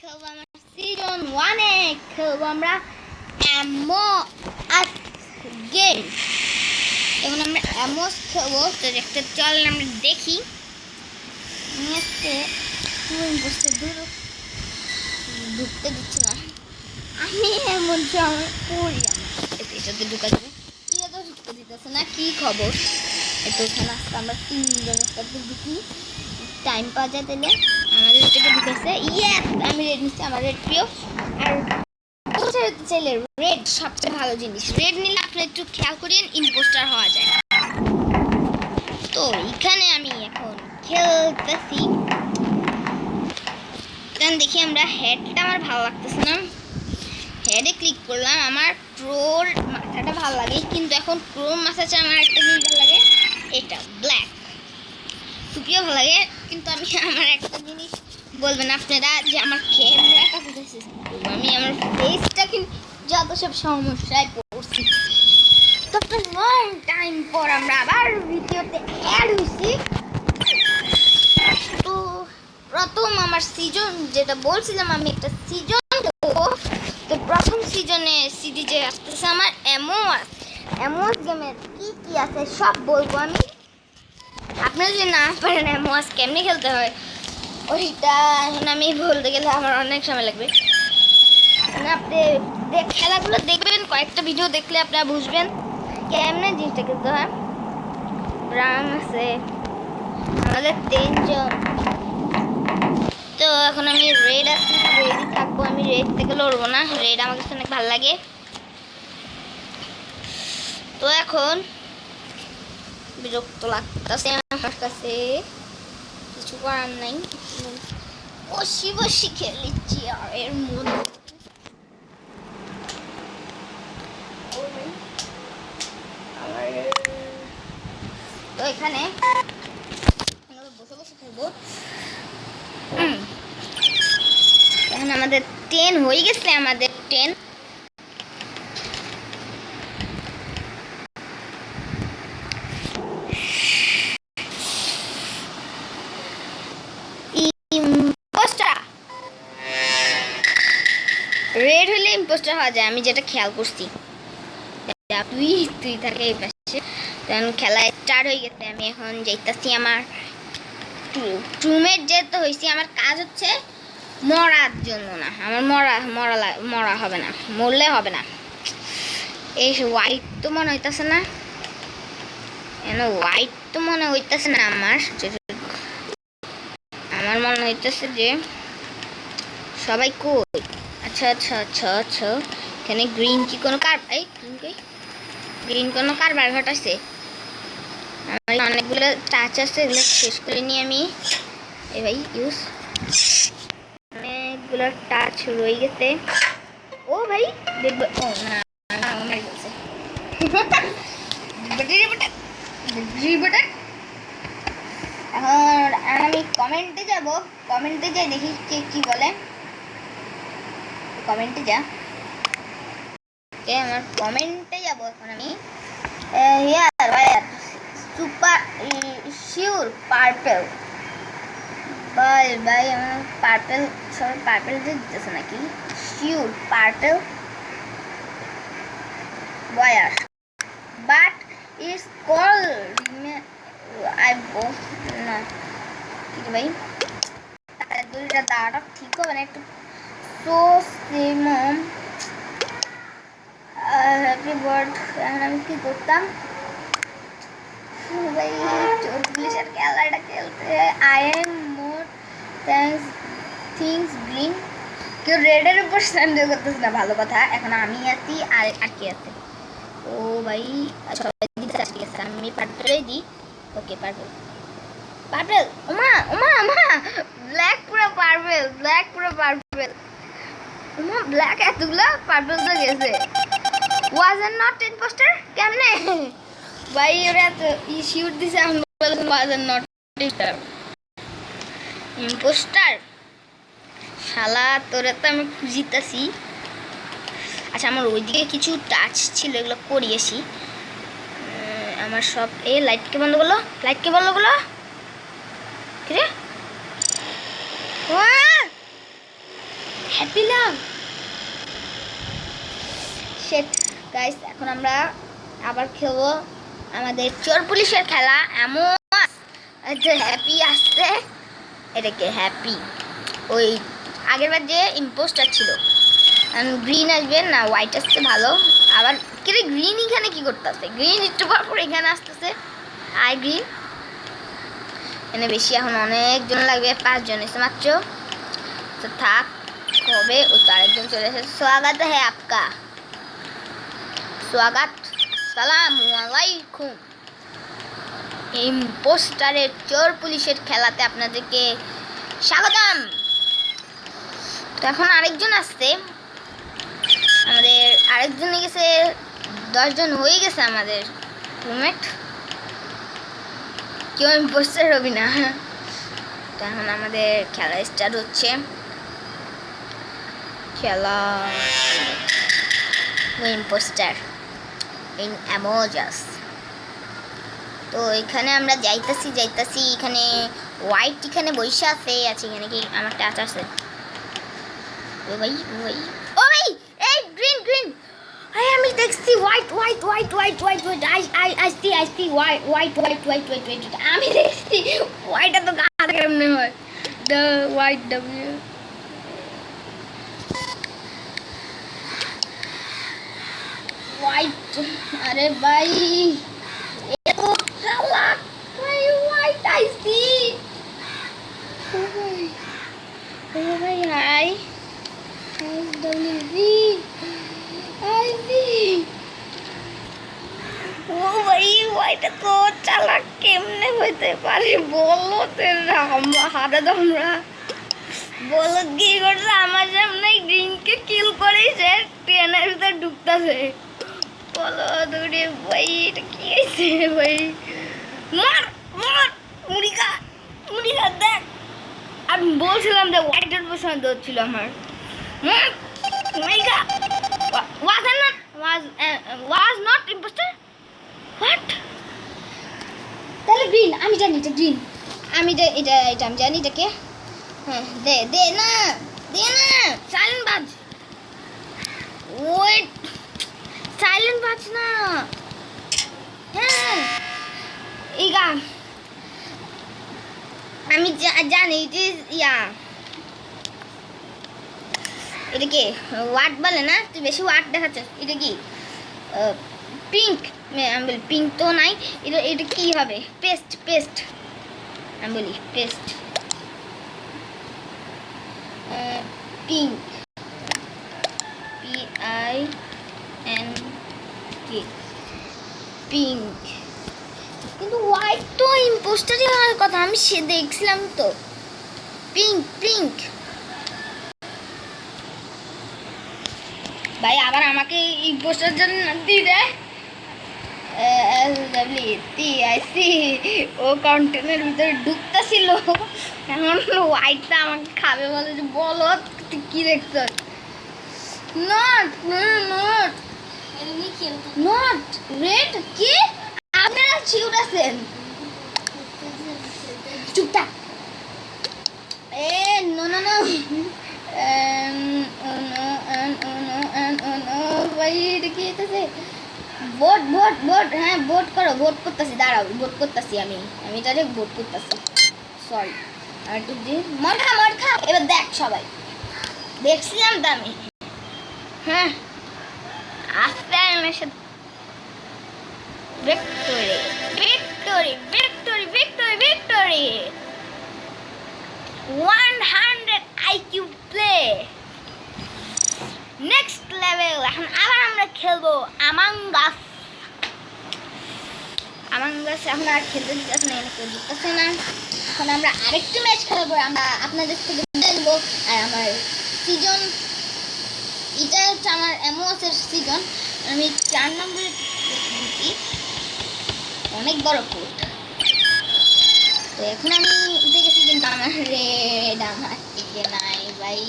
খেলবো আমরা সিজন 1 এ খেলবো আমরা অ্যামোস গেম। এখন আমরা অ্যামোস খেলবো, তো দেখতে চলেন আমরা দেখি। আজকে বসে ঢুকতে দিচ্ছে না, আমি এমন সময় পড়ি আমার এটাতে ঢুকা যাবে, ইয়ে তো ঢুকতে দিতেছে না। কি খবর? এত ওখানে আসতে আমরা 3 জনের সাথে ঢুকি, টাইম পাওয়া যায় তাহলে। আমাদের এটাকে ঢুকেছে, ইয়েস আমি রেড নিচ্ছি, আমার রেড প্রিয়। আর চাইলে রেড সবচেয়ে ভালো জিনিস, রেড নিলে আপনি একটু খেয়াল করিয়েন ইম্পোস্টার হওয়া যায়। তো এখানে আমি এখন খেলতেছি, কারণ দেখি আমরা হেডটা আমার ভালো লাগতেছে না, হেডে ক্লিক করলাম। আমার প্রোর মাথাটা ভালো লাগে, কিন্তু এখন প্রোর মাথাটা আমার একটা জিনিস ভালো লাগে, এটা ব্ল্যাক টুপিও ভালো লাগে। কিন্তু আমি আমার একটা জিনিস বলবেন আপনারা যে আমার ক্যামেরাটা বুঝেছি, আমি আমার ফেসটা কিন্তু যত সব সমস্যায় পড়ছি। তো একটা লং টাইম পর আমরা আবার ভিডিওতে অ্যাড হয়েছি। তো প্রথম আমার সিজন, যেটা বলছিলাম আমি একটা সিজন দেবো, তো প্রথম সিজনে সিরিজে আসতেছে আমার অ্যামোস গেমের কি আছে সব বলবো আমি। আপনারা যদি না পারেন অ্যামোস কেমনি খেলতে হয় ওইটা এখন আমি বলতে গেলে আমার অনেক সময় লাগবে। আপনি খেলাগুলো দেখবেন, কয়েকটা ভিডিও দেখলে আপনারা বুঝবেন কেমনে জিনিসটা খেলতে হয়। ব্রাউন আছে আমাদের 3 জন, তো এখন আমি রেড আছি, রেডই থাকবো। আমি রেড থেকে লড়বো না, রেড আমার কাছে অনেক ভালো লাগে। তো এখন বিরক্ত লাগতেছে আমার কাছে, কিছু করার নাই, বসি খেলেছি আর এর মধ্যে। তো এখানে বসে খেলবো। এখন আমাদের 10 হয়ে গেছে, আমাদের 10। রেড হলে ইম্পোস্টার হওয়া যায়, আমি যেটা খেয়াল করছি। তুই থাকে এই পাশে, তখন খেলা স্টার্ট হয়ে গেছে। আমি এখন যাইতাছি আমার রুমের, যেতে হয়েছি আমার কাজ হচ্ছে মরার জন্য না, আমার মরা হবে না, মরলে হবে না। এই হোয়াইট তো মনে হইতেছে না, হোয়াইট তো মনে হইতেছে না আমার মনে হইতেছে যে সবাই কই। আচ্ছা, এখানে গ্রিন কি কোনো গ্রিন কোনো কারবার ঘটাচ্ছে? আমার অনেকগুলো টাচ আছে, এগুলো শেষ করে নিয়ে আমি ভাই ইউজ, অনেকগুলো টাচ রয়ে গেছে। ও ভাই দেখবো, ও না এখন আমি কমেন্টে যাব, কমেন্টে যাই দেখি কে কি বলে। কমেন্টে যা, আমার কমেন্টে যাব এখন আমি। সুপার শিওর পার্পেল, ভাই আমার পার্পেল, সবাই পার্পেল দিতেছে নাকি? Sure purple war, but it's called না কি ভাই, দুইটা দাঁড়াটা ঠিক হবে না একটু। সো সিমম হ্যাপি বার্থ। এখন আমি কি করতাম ভাই, 44 খেলাটা খেলতে I am more things green. কেউ রেডের উপর সন্দেহ করতেছে না, ভালো কথা। এখন আমি আছি আর কি আছে? ও ভাই সবাই দিতে ঠিক আছে, আমি পার্পেলই দিই। ওকে পার্পেল ওমা ব্ল্যাক পুরো পার্পেল, ওমা ব্ল্যাক এতগুলো পার্পেল তো গেছে। ওয়াজ আর নট ইম্পোস্টার কেমনে ভাই? ওরা তো শিওর দিছে, আমি বললাম ওয়াজ আর নট ইম্পোস্টার। শালা তোরা তো আমি খুঁজিতাছি। আচ্ছা আমার ওইদিকে কিছু টাচ ছিল, এগুলো করিয়েছি। আমার সব লাইটকে বন্ধ করলো, কিরে হ্যাপি লাভ শিট গাইস। এখন আমরা আবার খেলবো আমাদের চোর পুলিশের খেলা। এমন যে হ্যাপি আসছে, এটাকে হ্যাপি ওই আগের বার যে ইম্পোস্টার ছিল গ্রিন আসবে না হোয়াইট আসছে ভালো। আবার কিরে গ্রিন এখানে কি করতেছে? গ্রিন একটু পর পর এখানে আসতেছে। আই গ্রিন এখানে বেশি এখন অনেকজন লাগবে, 5 জন এসে মাত্র। তো থাক হবে ও তো আরেকজন চলে এসেছে। স্বাগত হ্যাঁ আপকা, স্বাগত, সালাম আলাইকুম। ইম্পোস্টারের চোর পুলিশের খেলাতে আপনাদেরকে স্বাগতম। তো এখন আরেকজন আসছে, আমাদের আরেকজন গেছে, 10 জন হয়ে গেছে আমাদের রুমমেট। কেউ ইম্পোস্টার হবি না। তো এখন আমাদের খেলা স্টার্ট হচ্ছে। খেলা ইম্পোস্টার ইন অ্যামোজাস। তো এখানে আমরা যাইতাছি এখানে হোয়াইট এখানে বসে আছে এখানে কি আমার টাচ আছে? ও ভাই এই গ্রিন গ্রিন আমি দেখছি হোয়াইট আই সি হোয়াইট আমি দেখছি হোয়াইট তো গাধা কেমনে হয়? The white W white. আরে ভাই এত চালাক ভাই, হোয়াইট আই সি। ও ভাই হাই ডব্লিউ আই সি। ও ভাই হোয়াইট তো চালাক কেমনে হইতে পারে? বলো তেরা হারা তোমরা বলো কি করছে আমার সামনে গ্রিনকে কিল করে সে ট্রেনের ভিতরে ঢুকতেছে। বলো দূরে ভাই এটা কি হয়েছে ভাই? মার মার মুড়িকা দেখ। আমি বলছিলাম যে হোয়াইটের পছন্দ হচ্ছিল আমার। মুড়িকা was not imposter. What? তাহলে গ্রিন আমি জানি এটা গ্রিন। আমি এটা আমি জানি এটাকে। হ্যাঁ দে না সাইলেন্ট বাজ। ওয়েট সাইলেন্ট বাজ না। হ্যাঁ ইগা আমি জানি ইয়া এটা কি ওয়াট বলে না? তুই বেশি ওয়াট দেখাচ্ছিস। এটা কি পিঙ্ক? আমি বলি পিঙ্ক তো নাই। এটা কি হবে? পেস্ট আমি বলি পেস্ট পিঙ্ক PINK পিঙ্ক। কিন্তু হোয়াইট তো ইম্পোস্টারই হওয়ার কথা, আমি সে দেখছিলাম তো। পিঙ্ক ভাই আবার আমাকে ইম্পোস্টার জন্য দিয়ে দেয়। ও কন্টেনের ভিতরে ঢুকতেছিল, এখন হোয়াইটটা আমাকে খাবে বলে যে বলো তুই কি দেখছ? নট রেড কি? আপনারা শিউট আছেন চুপটা। নো ভাই এটা কি হইতেছে? ভোট হ্যাঁ ভোট করো। ভোট করতেছি, দাঁড়াও ভোট করতেছি আমি ডাইরেক্ট ভোট করতেছি। সরি আর একটু দিয়ে মর খা। এবার দেখ সবাই দেখছিলাম তো আমি। হ্যাঁ আস্তে আমার সাথে victory 100 IQ play next level. এখন আবার আমরা খেলবো আমাঙ্গাস। এখন আর খেলতে দিতেছে না, কেউ জিততেছে না। এখন আমরা আরেকটু ম্যাচ খেলবো, আমরা আপনাদের থেকে দেখবো। আর আমার সিজন এটা হচ্ছে আমার অ্যামোসের সিজন। আমি 4 নম্বরে ঢুকি, অনেক বড় কোর্ট। তো এখন আমি উঠে গেছি, কিন্তু আমার রেড আমার টিকে নাই ভাই।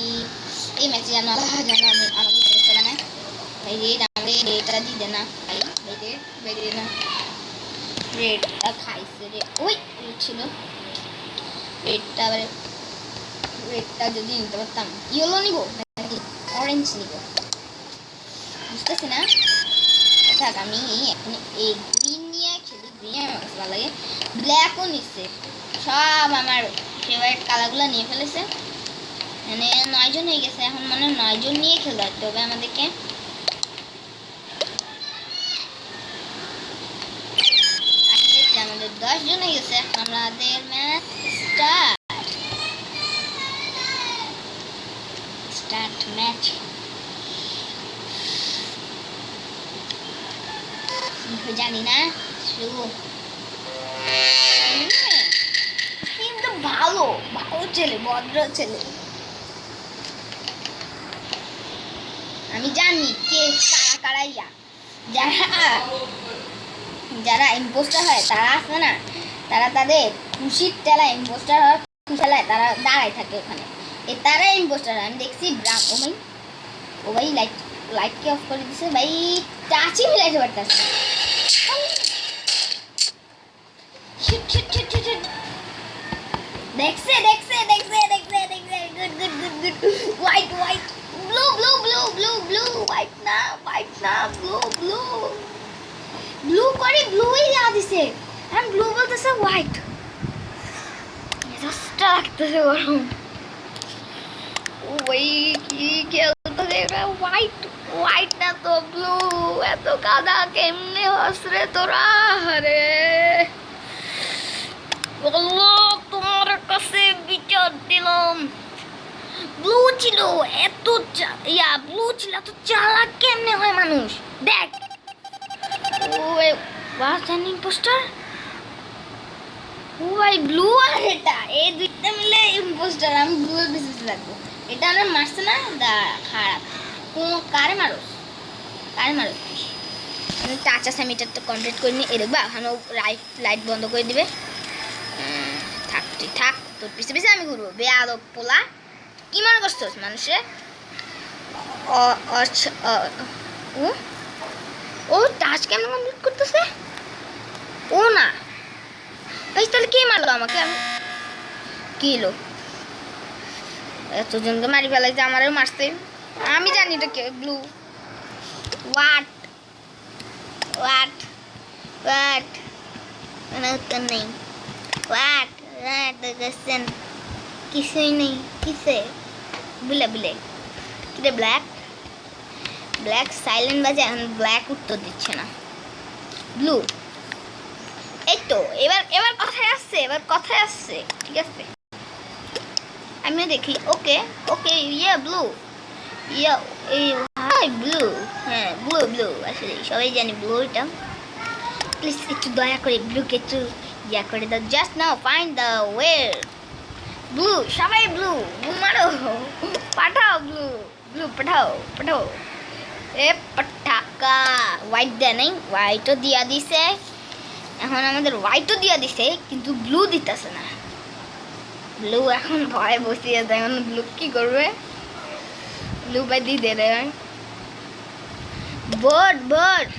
এই ম্যাচে যেন আমি আমাকে চেষ্টা না ভাই। রেড আমাদের রেডটা দিতে না ভাই। রেড না, রেডটা খাইছে রে। ওই রেড ছিল, রেডটা যদি নিতে পারতাম। ইয়েলো নিবো অরেঞ্জ নিব, বুঝতেছি না। থাক, আমি এখন এই গ্রিন নিয়ে খেলি, গ্রিন আমার কাছে ভালো লাগে। ব্ল্যাকও নিচ্ছে, সব আমার ফেভারিট কালারগুলো নিয়ে ফেলেছে। মানে 9 জন হয়ে গেছে, এখন মানে 9 জন নিয়ে খেলতে হবে আমাদেরকে। আমাদের 10 জন হয়ে গেছে, আমাদের ম্যাচ স্টার্ট ম্যাচ। জানি না, শুরু। কিন্তু ভালো ভালো ছেলে, ভদ্র ছেলে। আমি জানি কে কারা কারাইয়া, যারা ইম্পোস্টার হয় তারা আছে না, তারা তাদের খুশির টেলা ইম্পোস্টার হওয়ার খেলায় তারা দাঁড়ায় থাকে ওখানে, তারা ইম্পোস্টার। আমি দেখছি ও ভাই লাইটকে অফ করে দিছে ভাই, টাচই মিলাইতে পারতেছে। দেখছে দেখছে দেখছে দেখছে দেখছে, good good good good. White white, blue blue blue blue blue, white না ব্লু ব্লু ব্লু করে ব্লুই দেওয়া দিছে, আমি ব্লু বলতেছে হোয়াইট। মেজাজটা লাগতেছে গরম। ওই কি খেলতেছে এটা, হোয়াইট হোয়াইট না তো ব্লু। এত কাদা কেমনে হসরে তোরা? আরে তোমার কাছে বিচার দিলাম। ব্লু ছিল এত ব্লু ছিল এত চালাক কেমনে হয় মানুষ? দেখ ইম্পোস্টার, ওই ব্লু আর এটা, এই দুইটা মিলে ইম্পোস্টার। আমি ব্লু এর বেশি লাগবো। এটা আমার মারছে না, খারাপ। কারে মারো আমি টাচ আছে, আমি এটা তো কমপ্লিট করিনি। এ দেখবা এখন লাইট বন্ধ করে দিবে। থাক তুই থাক, তোর পিছে পিছে আমি ঘুরবো। বেয়াদব পোলা, কি মনে করছিস মানুষে? ও টাচ কেমন কমপ্লিট করতেছে? ও না ভাই, তাহলে কে মারলো আমাকে? আমি কি এলো? এতজনকে মারি ফেলাইছে, আমারও মারছে। আমি জানি এটা কে। ব্লু হোয়াট হোয়াট হোয়াট উত্তর নেই। হোয়াট হোয়াট দেখছেন? কিছুই নেই। কিসে বুলে বুলে কিরে? ব্ল্যাক ব্ল্যাক সাইলেন্ট বাজে, এখন ব্ল্যাক উত্তর দিচ্ছে না। ব্লু, এই তো এবার কথায় আসছে, ঠিক আছে। আমিও দেখি। ওকে ওকে, ব্লু, হাই ব্লু। হ্যাঁ ব্লু আসলে সবাই জানি ব্লু। এটা প্লিজ একটু দয়া করে ব্লুকে একটু করে দাও। Just now find the way. Blue, সবাই ব্লু মারো, পাঠাও ব্লু পাঠাও। এ পটাকা। হোয়াইট দেয় নাই, হোয়াইটও দিয়া দিছে। এখন আমাদের হোয়াইটও দিয়া দিছে, কিন্তু ব্লু দিতেছে না। ব্লু এখন ভয় বসিয়ে দেয়। এখন ব্লু কি করবে? ব্লু বাই দি দে রে। বার্ড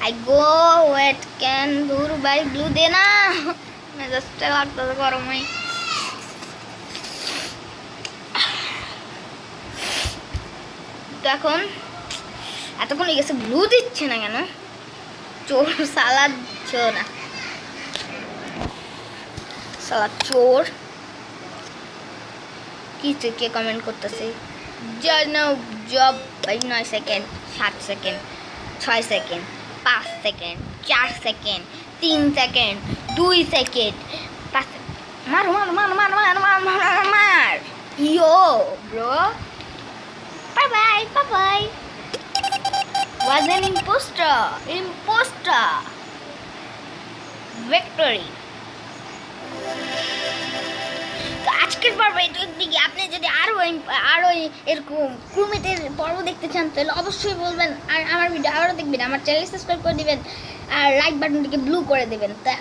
আই গো ওয়েট ক্যান দূর বাই ব্লু দে না। মেজাজটা লাগতেছে গরমে। এখন এতক্ষণ হয়ে গেছে, ব্লু দিচ্ছে না কেন? চোর সালাদ চোর না, সালাদ চোর। কিছু কে কমেন্ট করতেছে? জব ভাই। 9 second, 7 second, 6 second, 5 second, 4 second, 3 second, 2 second, 5 second. মার yo bro. Bye was an imposter victory। তো আজকের পর্ব এটুকুর দিকে। আপনি যদি আরো এরকম ক্রুমেটের পর্ব দেখতে চান তাহলে অবশ্যই বলবেন, আর আমার ভিডিও আরও দেখবেন। আমার চ্যানেল সাবস্ক্রাইব করে দিবেন, আর লাইক বাটনটিকে ব্লু করে দেবেন। তা